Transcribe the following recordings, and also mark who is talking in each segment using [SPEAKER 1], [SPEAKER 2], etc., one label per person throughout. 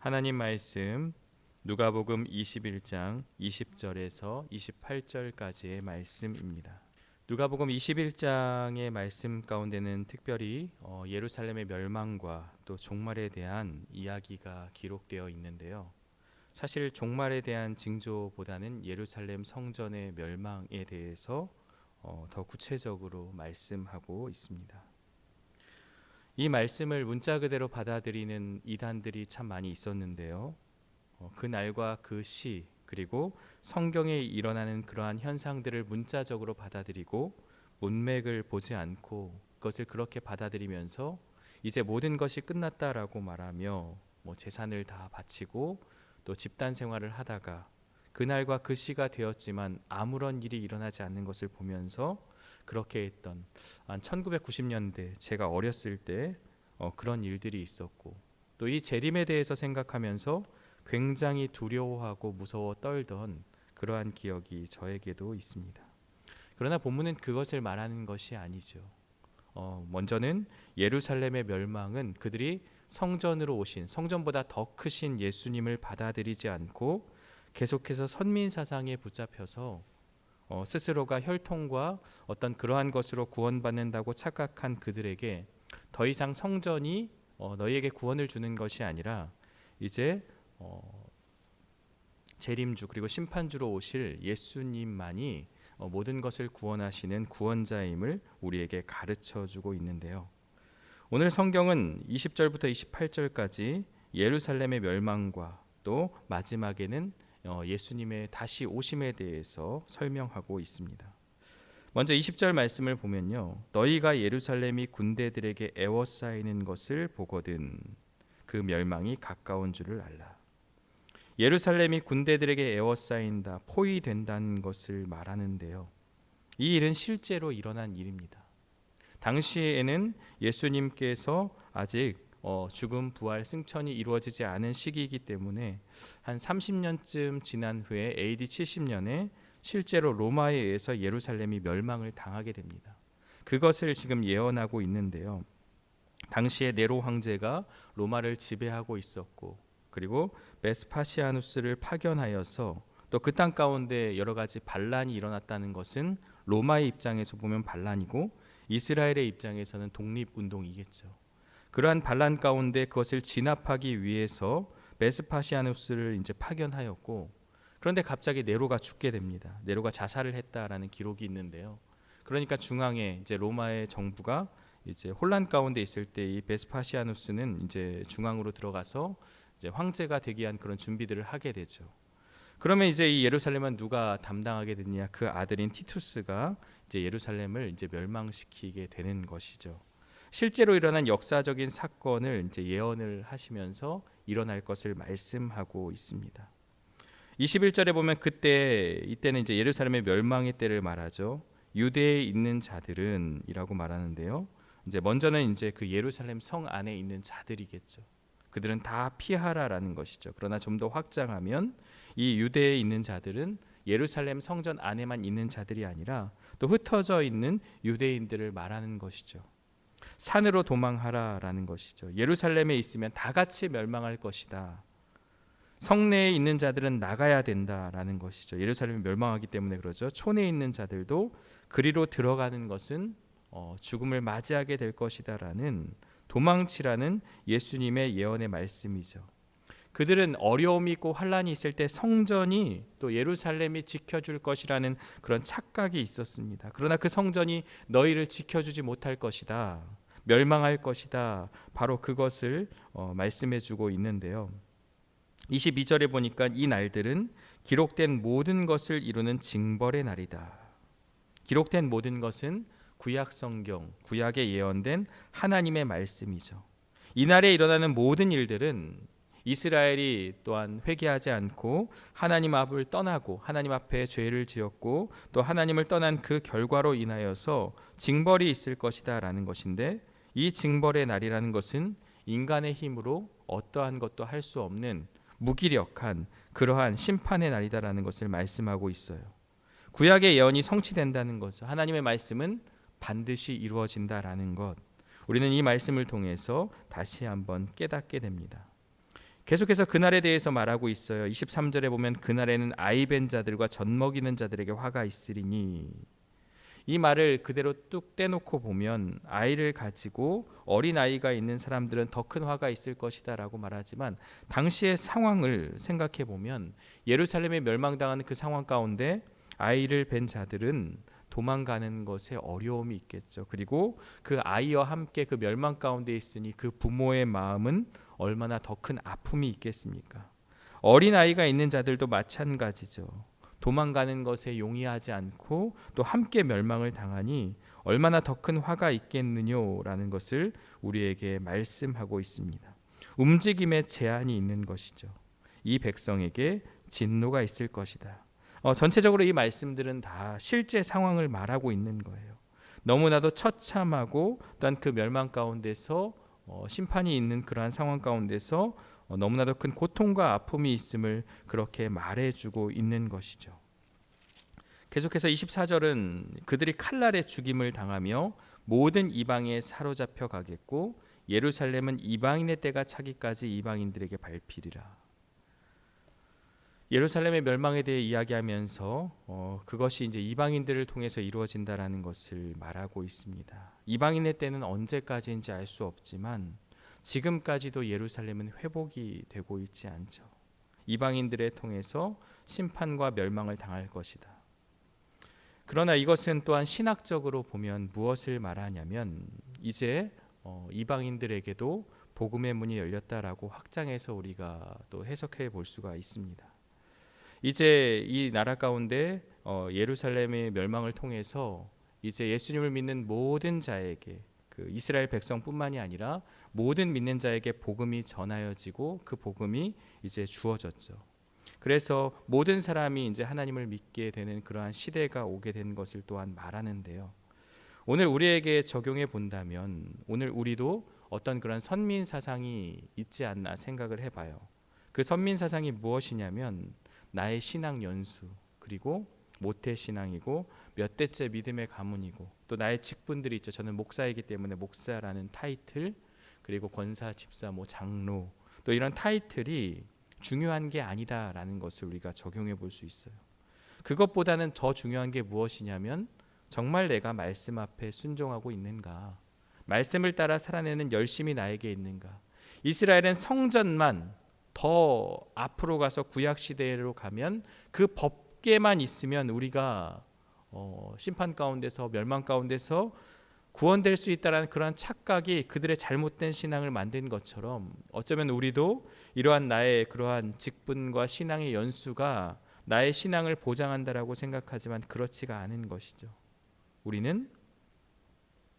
[SPEAKER 1] 하나님 말씀 누가복음 21장 20절에서 28절까지의 말씀입니다. 누가복음 21장의 말씀 가운데는 특별히 예루살렘의 멸망과 또 종말에 대한 이야기가 기록되어 있는데요. 사실 종말에 대한 징조보다는 예루살렘 성전의 멸망에 대해서 더 구체적으로 말씀하고 있습니다. 이 말씀을 문자 그대로 받아들이는 이단들이 참 많이 있었는데요. 그 날과 그 시 그리고 성경에 일어나는 그러한 현상들을 문자적으로 받아들이고 문맥을 보지 않고 그것을 그렇게 받아들이면서 이제 모든 것이 끝났다라고 말하며 재산을 다 바치고 또 집단 생활을 하다가 그날과 그 시가 되었지만 아무런 일이 일어나지 않는 것을 보면서 그렇게 했던 한 1990년대 제가 어렸을 때 그런 일들이 있었고 또 이 재림에 대해서 생각하면서 굉장히 두려워하고 무서워 떨던 그러한 기억이 저에게도 있습니다. 그러나 본문은 그것을 말하는 것이 아니죠. 먼저는 예루살렘의 멸망은 그들이 성전으로 오신 성전보다 더 크신 예수님을 받아들이지 않고 계속해서 선민 사상에 붙잡혀서 스스로가 혈통과 어떤 그러한 것으로 구원받는다고 착각한 그들에게 더 이상 성전이 너희에게 구원을 주는 것이 아니라 이제 재림주 그리고 심판주로 오실 예수님만이 모든 것을 구원하시는 구원자임을 우리에게 가르쳐주고 있는데요. 오늘 성경은 20절부터 28절까지 예루살렘의 멸망과 또 마지막에는 예수님의 다시 오심에 대해서 설명하고 있습니다. 먼저 20절 말씀을 보면요. 너희가 예루살렘이 군대들에게 애워싸이는 것을 보거든 그 멸망이 가까운 줄을 알라. 예루살렘이 군대들에게 애워싸인다, 포위된다는 것을 말하는데요. 이 일은 실제로 일어난 일입니다. 당시에는 예수님께서 아직 죽음, 부활, 승천이 이루어지지 않은 시기이기 때문에 한 30년쯤 지난 후에 AD 70년에 실제로 로마에 의해서 예루살렘이 멸망을 당하게 됩니다. 그것을 지금 예언하고 있는데요. 당시에 네로 황제가 로마를 지배하고 있었고 그리고 베스파시아누스를 파견하여서 또 그 땅 가운데 여러 가지 반란이 일어났다는 것은 로마의 입장에서 보면 반란이고 이스라엘의 입장에서는 독립운동이겠죠. 그러한 반란 가운데 그것을 진압하기 위해서 베스파시아누스를 이제 파견하였고 그런데 갑자기 네로가 죽게 됩니다. 네로가 자살을 했다라는 기록이 있는데요. 그러니까 중앙에 이제 로마의 정부가 이제 혼란 가운데 있을 때 이 베스파시아누스는 이제 중앙으로 들어가서 이제 황제가 되기 위한 그런 준비들을 하게 되죠. 그러면 이제 이 예루살렘은 누가 담당하게 되느냐? 그 아들인 티투스가 이제 예루살렘을 이제 멸망시키게 되는 것이죠. 실제로 일어난 역사적인 사건을 이제 예언을 하시면서 일어날 것을 말씀하고 있습니다. 21절에 보면 이때는 이제 예루살렘의 멸망의 때를 말하죠. 유대에 있는 자들은이라고 말하는데요. 이제 먼저는 이제 그 예루살렘 성 안에 있는 자들이겠죠. 그들은 다 피하라라는 것이죠. 그러나 좀 더 확장하면 이 유대에 있는 자들은 예루살렘 성전 안에만 있는 자들이 아니라 또 흩어져 있는 유대인들을 말하는 것이죠. 산으로 도망하라라는 것이죠. 예루살렘에 있으면 다 같이 멸망할 것이다. 성내에 있는 자들은 나가야 된다라는 것이죠. 예루살렘이 멸망하기 때문에 그러죠. 촌에 있는 자들도 그리로 들어가는 것은 죽음을 맞이하게 될 것이다라는 도망치라는 예수님의 예언의 말씀이죠. 그들은 어려움이 있고 환란이 있을 때 성전이 또 예루살렘이 지켜줄 것이라는 그런 착각이 있었습니다. 그러나 그 성전이 너희를 지켜주지 못할 것이다. 멸망할 것이다. 바로 그것을 말씀해주고 있는데요. 22절에 보니까 이 날들은 기록된 모든 것을 이루는 징벌의 날이다. 기록된 모든 것은 구약 성경, 구약에 예언된 하나님의 말씀이죠. 이날에 일어나는 모든 일들은 이스라엘이 또한 회개하지 않고 하나님 앞을 떠나고 하나님 앞에 죄를 지었고 또 하나님을 떠난 그 결과로 인하여서 징벌이 있을 것이다 라는 것인데 이 징벌의 날이라는 것은 인간의 힘으로 어떠한 것도 할 수 없는 무기력한 그러한 심판의 날이다라는 것을 말씀하고 있어요. 구약의 예언이 성취된다는 거죠. 하나님의 말씀은 반드시 이루어진다라는 것. 우리는 이 말씀을 통해서 다시 한번 깨닫게 됩니다. 계속해서 그날에 대해서 말하고 있어요. 23절에 보면 그날에는 아이 벤 자들과 젖 먹이는 자들에게 화가 있으리니, 이 말을 그대로 뚝 떼놓고 보면 아이를 가지고 어린 아이가 있는 사람들은 더 큰 화가 있을 것이다 라고 말하지만, 당시의 상황을 생각해 보면 예루살렘에 멸망당하는 그 상황 가운데 아이를 벤 자들은 도망가는 것에 어려움이 있겠죠. 그리고 그 아이와 함께 그 멸망 가운데 있으니 그 부모의 마음은 얼마나 더 큰 아픔이 있겠습니까? 어린 아이가 있는 자들도 마찬가지죠. 도망가는 것에 용이하지 않고 또 함께 멸망을 당하니 얼마나 더 큰 화가 있겠느냐라는 것을 우리에게 말씀하고 있습니다. 움직임에 제한이 있는 것이죠. 이 백성에게 진노가 있을 것이다. 전체적으로 이 말씀들은 다 실제 상황을 말하고 있는 거예요. 너무나도 처참하고 또한 그 멸망 가운데서 심판이 있는 그러한 상황 가운데서 너무나도 큰 고통과 아픔이 있음을 그렇게 말해주고 있는 것이죠. 계속해서 24절은 그들이 칼날에 죽임을 당하며 모든 이방에 사로잡혀 가겠고 예루살렘은 이방인의 때가 차기까지 이방인들에게 밟히리라. 예루살렘의 멸망에 대해 이야기하면서 그것이 이제 이방인들을 통해서 이루어진다라는 것을 말하고 있습니다. 이방인의 때는 언제까지인지 알 수 없지만 지금까지도 예루살렘은 회복이 되고 있지 않죠. 이방인들을 통해서 심판과 멸망을 당할 것이다. 그러나 이것은 또한 신학적으로 보면 무엇을 말하냐면 이제 이방인들에게도 복음의 문이 열렸다라고 확장해서 우리가 또 해석해 볼 수가 있습니다. 이제 이 나라 가운데 예루살렘의 멸망을 통해서 이제 예수님을 믿는 모든 자에게, 그 이스라엘 백성뿐만이 아니라 모든 믿는 자에게 복음이 전하여지고 그 복음이 이제 주어졌죠. 그래서 모든 사람이 이제 하나님을 믿게 되는 그러한 시대가 오게 된 것을 또한 말하는데요. 오늘 우리에게 적용해 본다면 오늘 우리도 어떤 그런 선민 사상이 있지 않나 생각을 해봐요. 그 선민 사상이 무엇이냐면 나의 신앙 연수, 그리고 모태 신앙이고 몇 대째 믿음의 가문이고 또 나의 직분들이 있죠. 저는 목사이기 때문에 목사라는 타이틀, 그리고 권사, 집사, 장로, 또 이런 타이틀이 중요한 게 아니다라는 것을 우리가 적용해 볼 수 있어요. 그것보다는 더 중요한 게 무엇이냐면 정말 내가 말씀 앞에 순종하고 있는가, 말씀을 따라 살아내는 열심이 나에게 있는가. 이스라엘은 성전만 더 앞으로 가서 구약 시대로 가면 그 법계만 있으면 우리가 심판 가운데서 멸망 가운데서 구원될 수 있다라는 그러한 착각이 그들의 잘못된 신앙을 만든 것처럼 어쩌면 우리도 이러한 나의 그러한 직분과 신앙의 연수가 나의 신앙을 보장한다라고 생각하지만 그렇지가 않은 것이죠. 우리는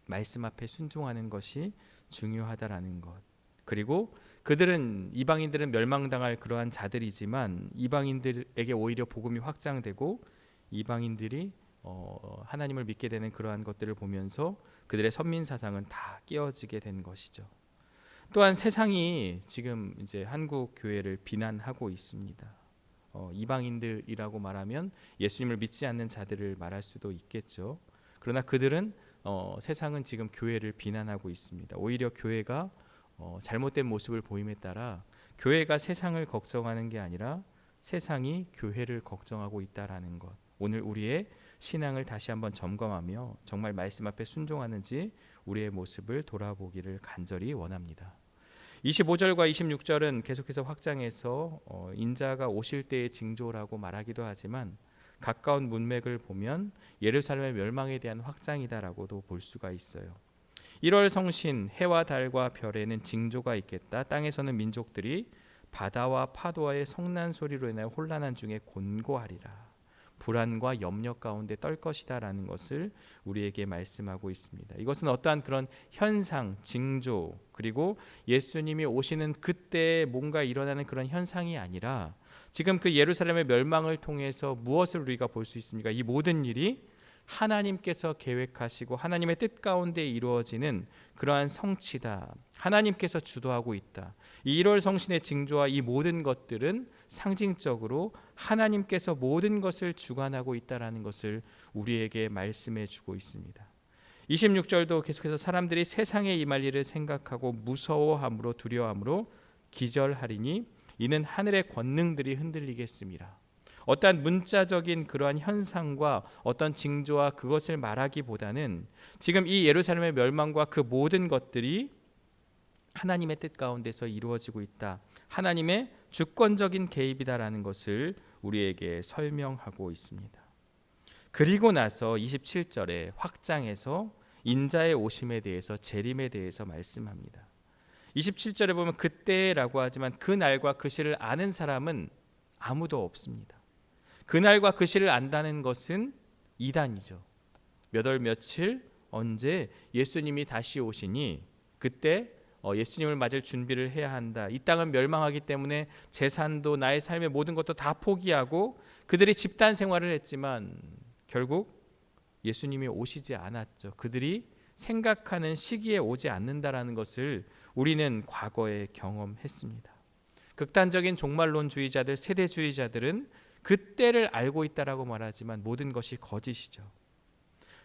[SPEAKER 1] 말씀 앞에 순종하는 것이 중요하다라는 것. 그리고 그들은, 이방인들은 멸망당할 그러한 자들이지만 이방인들에게 오히려 복음이 확장되고 이방인들이 하나님을 믿게 되는 그러한 것들을 보면서 그들의 선민 사상은 다 깨어지게 된 것이죠. 또한 세상이 지금 이제 한국 교회를 비난하고 있습니다. 이방인들이라고 말하면 예수님을 믿지 않는 자들을 말할 수도 있겠죠. 그러나 그들은 세상은 지금 교회를 비난하고 있습니다. 오히려 교회가 잘못된 모습을 보임에 따라 교회가 세상을 걱정하는 게 아니라 세상이 교회를 걱정하고 있다라는 것. 오늘 우리의 신앙을 다시 한번 점검하며 정말 말씀 앞에 순종하는지 우리의 모습을 돌아보기를 간절히 원합니다. 25절과 26절은 계속해서 확장해서 인자가 오실 때의 징조라고 말하기도 하지만 가까운 문맥을 보면 예루살렘의 멸망에 대한 확장이다라고도 볼 수가 있어요. 1월 성신 해와 달과 별에는 징조가 있겠다. 땅에서는 민족들이 바다와 파도와의 성난 소리로 인하여 혼란한 중에 곤고하리라. 불안과 염려 가운데 떨 것이다라는 것을 우리에게 말씀하고 있습니다. 이것은 어떠한 그런 현상, 징조, 그리고 예수님이 오시는 그때 뭔가 일어나는 그런 현상이 아니라 지금 그 예루살렘의 멸망을 통해서 무엇을 우리가 볼 수 있습니까? 이 모든 일이 하나님께서 계획하시고 하나님의 뜻 가운데 이루어지는 그러한 성취다. 하나님께서 주도하고 있다. 이 1월 성신의 징조와 이 모든 것들은 상징적으로 하나님께서 모든 것을 주관하고 있다라는 것을 우리에게 말씀해 주고 있습니다. 26절도 계속해서 사람들이 세상에 임할 일을 생각하고 무서워함으로 두려워함으로 기절하리니 이는 하늘의 권능들이 흔들리겠습니다. 어떠한 문자적인 그러한 현상과 어떤 징조와 그것을 말하기보다는 지금 이 예루살렘의 멸망과 그 모든 것들이 하나님의 뜻 가운데서 이루어지고 있다. 하나님의 주권적인 개입이다라는 것을 우리에게 설명하고 있습니다. 그리고 나서 27절에 확장해서 인자의 오심에 대해서 재림에 대해서 말씀합니다. 27절에 보면 그때라고 하지만 그 날과 그 시를 아는 사람은 아무도 없습니다. 그날과 그 시를 안다는 것은 이단이죠. 몇 월 며칠 언제 예수님이 다시 오시니 그때 예수님을 맞을 준비를 해야 한다. 이 땅은 멸망하기 때문에 재산도 나의 삶의 모든 것도 다 포기하고 그들이 집단 생활을 했지만 결국 예수님이 오시지 않았죠. 그들이 생각하는 시기에 오지 않는다라는 것을 우리는 과거에 경험했습니다. 극단적인 종말론주의자들, 세대주의자들은 그때를 알고 있다라고 말하지만 모든 것이 거짓이죠.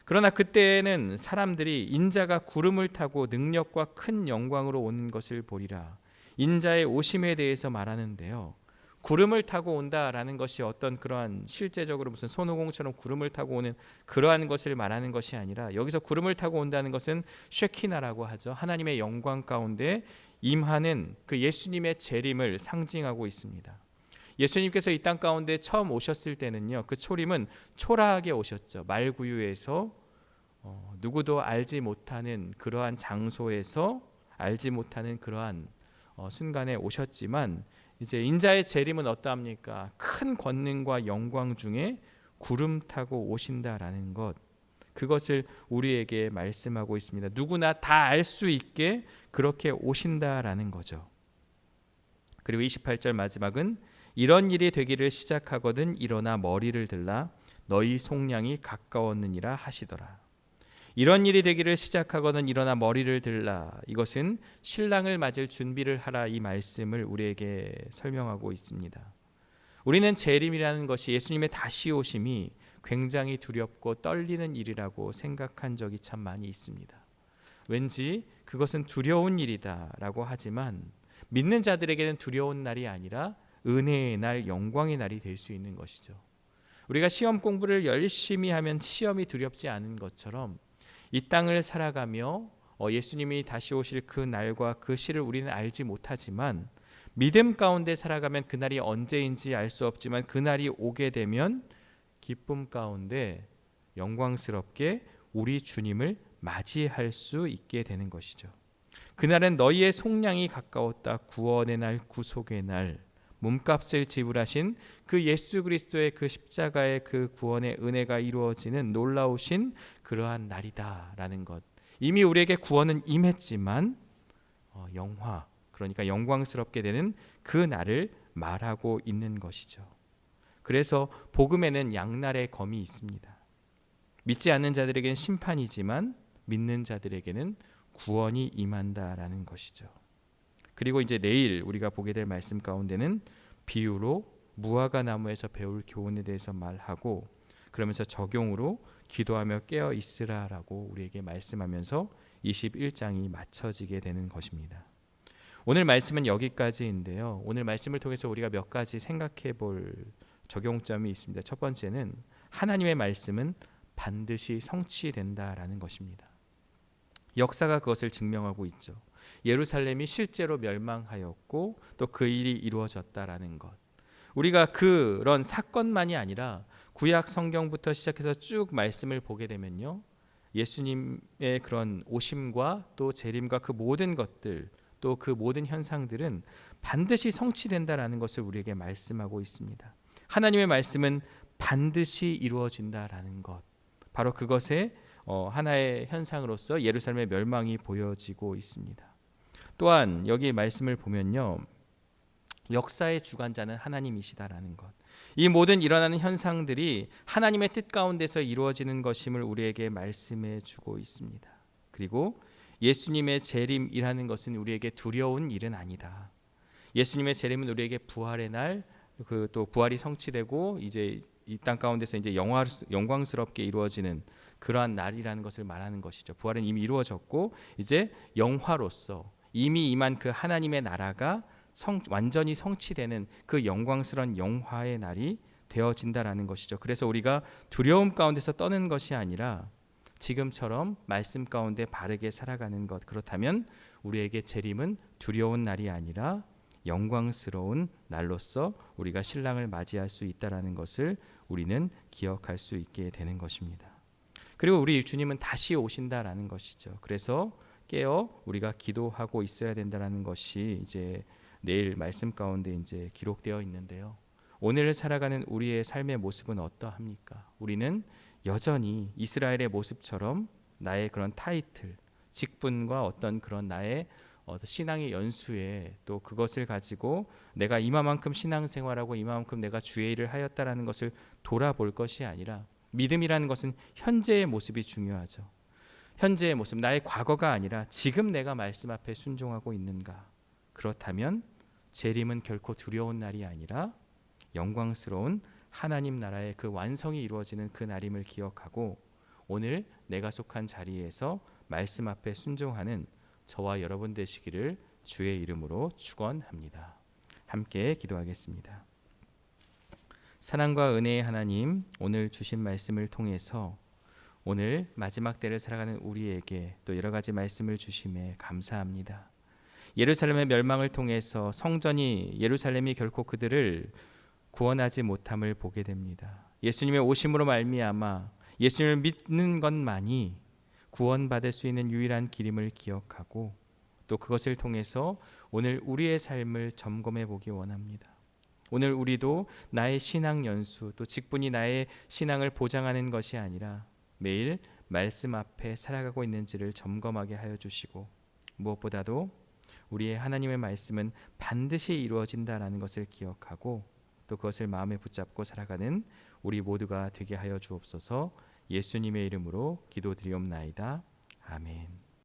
[SPEAKER 1] 그러나 그때에는 사람들이 인자가 구름을 타고 능력과 큰 영광으로 오는 것을 보리라. 인자의 오심에 대해서 말하는데요. 구름을 타고 온다라는 것이 어떤 그러한 실제적으로 무슨 손오공처럼 구름을 타고 오는 그러한 것을 말하는 것이 아니라 여기서 구름을 타고 온다는 것은 쉐키나라고 하죠. 하나님의 영광 가운데 임하는 그 예수님의 재림을 상징하고 있습니다. 예수님께서 이 땅 가운데 처음 오셨을 때는요, 그 초림은 초라하게 오셨죠. 말구유에서 누구도 알지 못하는 그러한 장소에서 알지 못하는 그러한 순간에 오셨지만 이제 인자의 재림은 어떠합니까? 큰 권능과 영광 중에 구름 타고 오신다라는 것, 그것을 우리에게 말씀하고 있습니다. 누구나 다 알 수 있게 그렇게 오신다라는 거죠. 그리고 28절 마지막은 이런 일이 되기를 시작하거든 일어나 머리를 들라 너희 속량이 가까웠느니라 하시더라. 이런 일이 되기를 시작하거든 일어나 머리를 들라. 이것은 신랑을 맞을 준비를 하라 이 말씀을 우리에게 설명하고 있습니다. 우리는 재림이라는 것이 예수님의 다시 오심이 굉장히 두렵고 떨리는 일이라고 생각한 적이 참 많이 있습니다. 왠지 그것은 두려운 일이다라고 하지만 믿는 자들에게는 두려운 날이 아니라 은혜의 날, 영광의 날이 될 수 있는 것이죠. 우리가 시험 공부를 열심히 하면 시험이 두렵지 않은 것처럼 이 땅을 살아가며 예수님이 다시 오실 그 날과 그 시를 우리는 알지 못하지만 믿음 가운데 살아가면 그날이 언제인지 알 수 없지만 그날이 오게 되면 기쁨 가운데 영광스럽게 우리 주님을 맞이할 수 있게 되는 것이죠. 그날은 너희의 속량이 가까웠다. 구원의 날, 구속의 날, 몸값을 지불하신 그 예수 그리스도의 그 십자가의 그 구원의 은혜가 이루어지는 놀라우신 그러한 날이다라는 것. 이미 우리에게 구원은 임했지만 영화, 그러니까 영광스럽게 되는 그 날을 말하고 있는 것이죠. 그래서 복음에는 양날의 검이 있습니다. 믿지 않는 자들에게는 심판이지만 믿는 자들에게는 구원이 임한다라는 것이죠. 그리고 이제 내일 우리가 보게 될 말씀 가운데는 비유로 무화과 나무에서 배울 교훈에 대해서 말하고 그러면서 적용으로 기도하며 깨어 있으라라고 우리에게 말씀하면서 21장이 맞춰지게 되는 것입니다. 오늘 말씀은 여기까지인데요. 오늘 말씀을 통해서 우리가 몇 가지 생각해 볼 적용점이 있습니다. 첫 번째는 하나님의 말씀은 반드시 성취된다라는 것입니다. 역사가 그것을 증명하고 있죠. 예루살렘이 실제로 멸망하였고 또 그 일이 이루어졌다라는 것. 우리가 그런 사건만이 아니라 구약 성경부터 시작해서 쭉 말씀을 보게 되면요. 예수님의 그런 오심과 또 재림과 그 모든 것들 또 그 모든 현상들은 반드시 성취된다라는 것을 우리에게 말씀하고 있습니다. 하나님의 말씀은 반드시 이루어진다라는 것. 바로 그것의 하나의 현상으로서 예루살렘의 멸망이 보여지고 있습니다. 또한 여기 말씀을 보면요. 역사의 주관자는 하나님이시다라는 것. 이 모든 일어나는 현상들이 하나님의 뜻 가운데서 이루어지는 것임을 우리에게 말씀해 주고 있습니다. 그리고 예수님의 재림이라는 것은 우리에게 두려운 일은 아니다. 예수님의 재림은 우리에게 부활의 날, 또 부활이 성취되고 이제 이 땅 가운데서 이제 영광스럽게 이루어지는 그러한 날이라는 것을 말하는 것이죠. 부활은 이미 이루어졌고 이제 영화로서 이미 임한 그 하나님의 나라가 완전히 성취되는 그 영광스러운 영화의 날이 되어진다라는 것이죠. 그래서 우리가 두려움 가운데서 떠는 것이 아니라 지금처럼 말씀 가운데 바르게 살아가는 것, 그렇다면 우리에게 재림은 두려운 날이 아니라 영광스러운 날로서 우리가 신랑을 맞이할 수 있다라는 것을 우리는 기억할 수 있게 되는 것입니다. 그리고 우리 주님은 다시 오신다라는 것이죠. 그래서 깨어 우리가 기도하고 있어야 된다라는 것이 이제 내일 말씀 가운데 이제 기록되어 있는데요. 오늘 살아가는 우리의 삶의 모습은 어떠합니까? 우리는 여전히 이스라엘의 모습처럼 나의 그런 타이틀, 직분과 어떤 그런 나의 신앙의 연수에 또 그것을 가지고 내가 이만큼 신앙생활하고 이만큼 내가 주의 일을 하였다라는 것을 돌아볼 것이 아니라 믿음이라는 것은 현재의 모습이 중요하죠. 현재의 모습, 나의 과거가 아니라 지금 내가 말씀 앞에 순종하고 있는가. 그렇다면 재림은 결코 두려운 날이 아니라 영광스러운 하나님 나라의 그 완성이 이루어지는 그 날임을 기억하고 오늘 내가 속한 자리에서 말씀 앞에 순종하는 저와 여러분 되시기를 주의 이름으로 축원합니다. 함께 기도하겠습니다. 사랑과 은혜의 하나님, 오늘 주신 말씀을 통해서 오늘 마지막 때를 살아가는 우리에게 또 여러 가지 말씀을 주심에 감사합니다. 예루살렘의 멸망을 통해서 성전이 예루살렘이 결코 그들을 구원하지 못함을 보게 됩니다. 예수님의 오심으로 말미암아 예수님을 믿는 것만이 구원받을 수 있는 유일한 길임을 기억하고 또 그것을 통해서 오늘 우리의 삶을 점검해 보기 원합니다. 오늘 우리도 나의 신앙 연수 또 직분이 나의 신앙을 보장하는 것이 아니라 매일 말씀 앞에 살아가고 있는지를 점검하게 하여 주시고 무엇보다도 우리의 하나님의 말씀은 반드시 이루어진다라는 것을 기억하고 또 그것을 마음에 붙잡고 살아가는 우리 모두가 되게 하여 주옵소서. 예수님의 이름으로 기도드리옵나이다. 아멘.